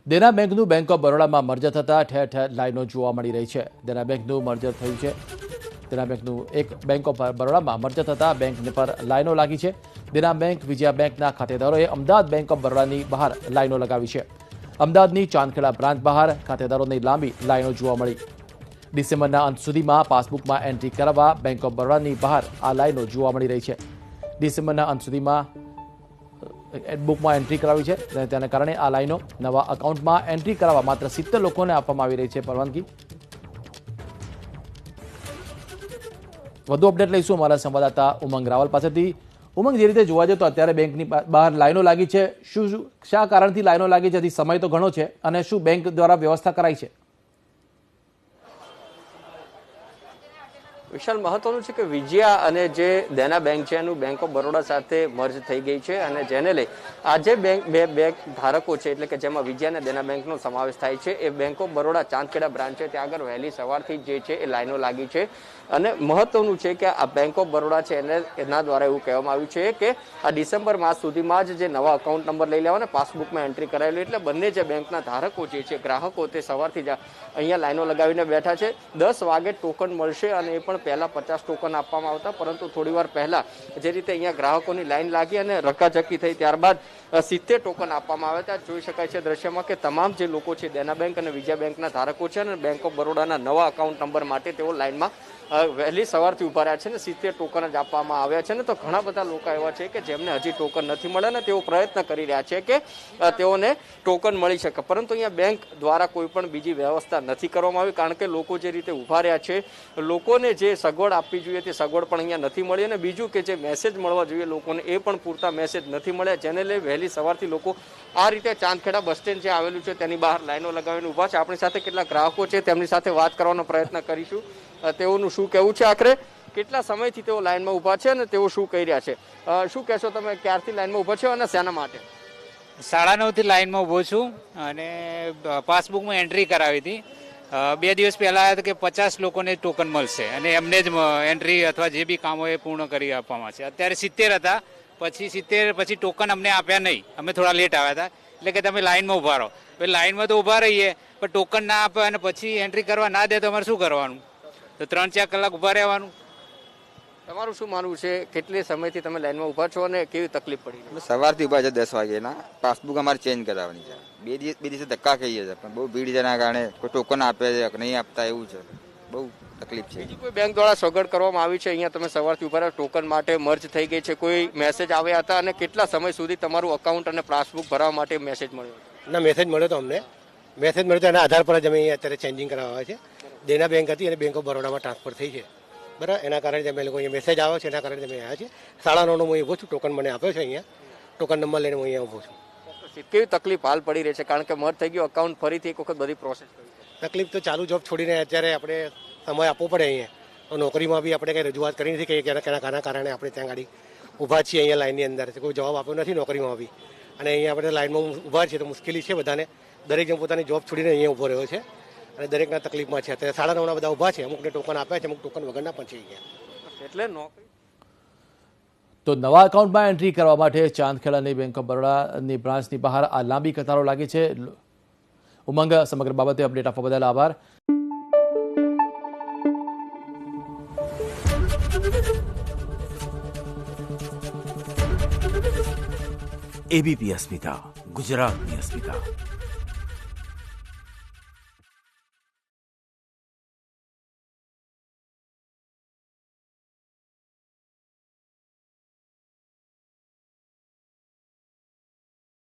દેના બેંકનું bank of બરોડામાં merger થતાં ઠેર ઠેર લાઈનો જોવા મળી રહી છે। દેના બેંકનું મર્જર થયું છે। દેના બેંકનું એક બેંક ઓફ બરોડામાં મર્જર થતાં બેંકને પર લાઈનો લાગી છે। દેના બેંક વિજયા બેંકના ખાતેદારોએ અમદાવાદ બેંક ઓફ બરોડાની બહાર લાઈનો લગાવી છે। અમદાવાદની ચાંદખેડા બ્રાન્ચ બહાર ખાતેદારોની લાંબી લાઈનો જોવા મળી। ડિસેમ્બરના અંત સુધીમાં પાસબુકમાં એન્ટ્રી કરાવવા બેંક ઓફ બરોડાની બહાર આ લાઈનો જોવા મળી રહી છે। ડિસેમ્બરના અંત સુધીમાં બુકમાં એન્ટ્રી કરાવી છે અને તેના કારણે આ લાઈનો નવા અકાઉન્ટમાં એન્ટ્રી કરાવવા માત્ર 70 લોકોને આપવામાં આવી રહી છે પરવાનગી। વધુ અપડેટ લઈશું અમારા સંવાદદાતા ઉમંગ રાવલ પાસેથી। ઉમંગ, જે રીતે જોવા જઈએ તો અત્યારે બેંકની બહાર લાઈનો લાગી છે, શા કારણથી લાઈનો લાગી છે? સમય તો ઘણો છે અને શું બેંક દ્વારા વ્યવસ્થા કરાઈ છે? વિશાલ, મહત્વનું છે કે વિજયા અને જે દેના બેંક છે એનું બેંક ઓફ બરોડા સાથે મર્જ થઈ ગઈ છે અને જેને લઈ આ જે બેંક ધારકો છે એટલે કે જેમાં વિજયા અને દેના બેંકનો સમાવેશ થાય છે એ bank of Baroda Chandkheda branch છે ત્યાં આગળ વહેલી સવારથી જે છે એ લાઈનો લાગી છે। અને મહત્વનું છે કે આ બેંક ઓફ બરોડા છે એના દ્વારા એવું કહેવામાં આવ્યું છે કે આ ડિસેમ્બર માસ સુધીમાં જ જે નવા અકાઉન્ટ નંબર લઈ લેવા અને પાસબુકમાં એન્ટ્રી કરાવેલી એટલે બંને જે બેંકના ધારકો જે છે ગ્રાહકો તે સવારથી જ અહીંયા લાઈનો લગાવીને બેઠા છે। 10 વાગે ટોકન મળશે અને એ પણ પહેલા 50 ટોકન આપવામાં આવતા, પરંતુ થોડી વાર પહેલા જે રીતે અહીંયા ગ્રાહકોની લાઈન લાગી અને રકાચકી થઈ ત્યારબાદ 70 ટોકન આપવામાં આવ્યા હતા। જોઈ શકાય છે દ્રશ્યમાં કે તમામ જે લોકો છે દેના બેંક અને વિજયા બેંકના ધારકો છે અને બેંક ઓફ બરોડાના નવા અકાઉન્ટ નંબર માટે તેઓ લાઈનમાં વહેલી સવારથી ઉભા રહ્યા છે ને 70 ટોકન જ આપવામાં આવ્યા છે ને તો ઘણા બધા લોકો એવા છે કે જેમને હજી ટોકન નથી મળ્યા ને તેઓ પ્રયત્ન કરી રહ્યા છે કે તેઓને ટોકન મળી શકે, પરંતુ અહીંયા બેંક દ્વારા કોઈ પણ બીજી વ્યવસ્થા નથી કરવામાં આવી કારણ કે લોકો જે રીતે ઉભા રહ્યા છે લોકોને જે સગવડ આપવી જોઈએ તે સગવડ પણ અહીંયા નથી મળી અને બીજું કે જે મેસેજ મળવા જોઈએ લોકોને એ પણ પૂરતા મેસેજ નથી મળ્યા, જેને લઈ વહેલી સવારથી લોકો આ રીતે ચાંદખેડા બસ સ્ટેન્ડ જે આવેલું છે તેની બહાર લાઈનો લગાવીને ઉભા છે। આપણી સાથે કેટલાક ગ્રાહકો છે તેમની સાથે વાત કરવાનો પ્રયત્ન કરીશું। તેઓનું શું કહેવું છે, આખરે કેટલા સમયથી તેઓ લાઈનમાં ઉભા છે અને તેઓ શું કહી રહ્યા છે? શું કહેશો તમે, ક્યારથી લાઈનમાં ઉભા છો અને શેના માટે? 9:30 થી લાઈનમાં ઉભો છું અને પાસબુકમાં એન્ટ્રી કરાવી હતી। 2 દિવસ પહેલા આવ્યા કે 50 લોકોને ટોકન મળશે અને એમને જ એન્ટ્રી અથવા જે બી કામ હોય એ પૂર્ણ કરી આપવામાં છે। અત્યારે 70 હતા, પછી ટોકન અમને આપ્યા નહીં, અમે થોડા લેટ આવ્યા હતા એટલે કે તમે લાઈનમાં ઉભા રહો। હવે લાઈનમાં તો ઉભા રહીએ પણ ટોકન ના આપે અને પછી એન્ટ્રી કરવા ના દે તો અમારે શું કરવાનું? તો 3-4 કલાક ઉભા રહેવાનું। તમારું શું માનવું છે, કેટલી સમયથી તમે લાઈનમાં ઉભા છો અને કેવી તકલીફ પડી? સવારથી ઉભા છે 10 વાગ્યાના, પાસબુક અમારે ચેન્જ કરાવવાની છે। બે દિવસે ધક્કા ખાઈએ છે પણ બહુ ભીડ જેના કારણે કોઈ ટોકન આપે છે નહીં આપતા એવું છે, બહુ તકલીફ છે। બીજી કોઈ બેંક દ્વારા સગવડ કરવામાં આવી છે? અહીંયા તમે સવારથી ઉભા રહ્યા, ટોકન માટે મર્જ થઈ ગઈ છે, કોઈ મેસેજ આવ્યા હતા અને કેટલા સમય સુધી તમારું અકાઉન્ટ અને પાસબુક ભરવા માટે મેસેજ મળ્યો? ના, મેસેજ મળ્યો તો અમને મેસેજ મળ્યો તો એના આધાર પર જ અમે અત્યારે ચેન્જિંગ કરાવવા છે। દેના બેંક હતી અને બેંક ઓફ બરોડામાં ટ્રાન્સફર થઈ છે, બરાબર? એના કારણે અમે લોકો અહીંયા મેસેજ આવ્યો છે, એના કારણે અમે આવ્યા છે। 9:30 હું ઊભો છું, ટોકન મને આપ્યો છે, અહીંયા ટોકન નંબર લઈને હું અહીંયા ઊભો છું। કેવી તકલીફ હાલ પડી રહી છે કારણ કે મર્જ થઈ ગયું અકાઉન્ટ, ફરીથી એક વખત બધી પ્રોસેસ? તકલીફ તો ચાલુ જોબ છોડીને અત્યારે આપણે સમય આપવો પડે। અહીંયા નોકરીમાં બી આપણે કંઈ રજૂઆત કરી નથી કે કેના કારણે આપણે ત્યાં ગાડી ઊભા છીએ અહીંયા લાઈનની અંદર, કોઈ જવાબ આપ્યો નથી નોકરીમાં બી, અને અહીંયા આપણે લાઈનમાં ઊભા છીએ તો મુશ્કેલી છે બધાને। દરેક જણ પોતાની જોબ છોડીને અહીંયા ઊભો રહ્યો છે અને દરેકના તકલીફમાં છે। અત્યારે 9:30 બધા ઊભા છે, અમુકને ટોકન આપ્યા છે, અમુક ટોકન વગરના પણ છે અહીંયા। એટલે નોકરી તો નવા એકાઉન્ટમાં એન્ટ્રી કરવા માટે ચાંદખેડાની બેંક ઓફ બરોડાની બ્રાન્ચની બહાર આ લાંબી કતારો લાગી છે। ઉમંગ, સમગ્ર બાબતે અપડેટ આપવા બદલ આભાર। એબીપી અસ્મિતા, ગુજરાતની અસ્મિતા।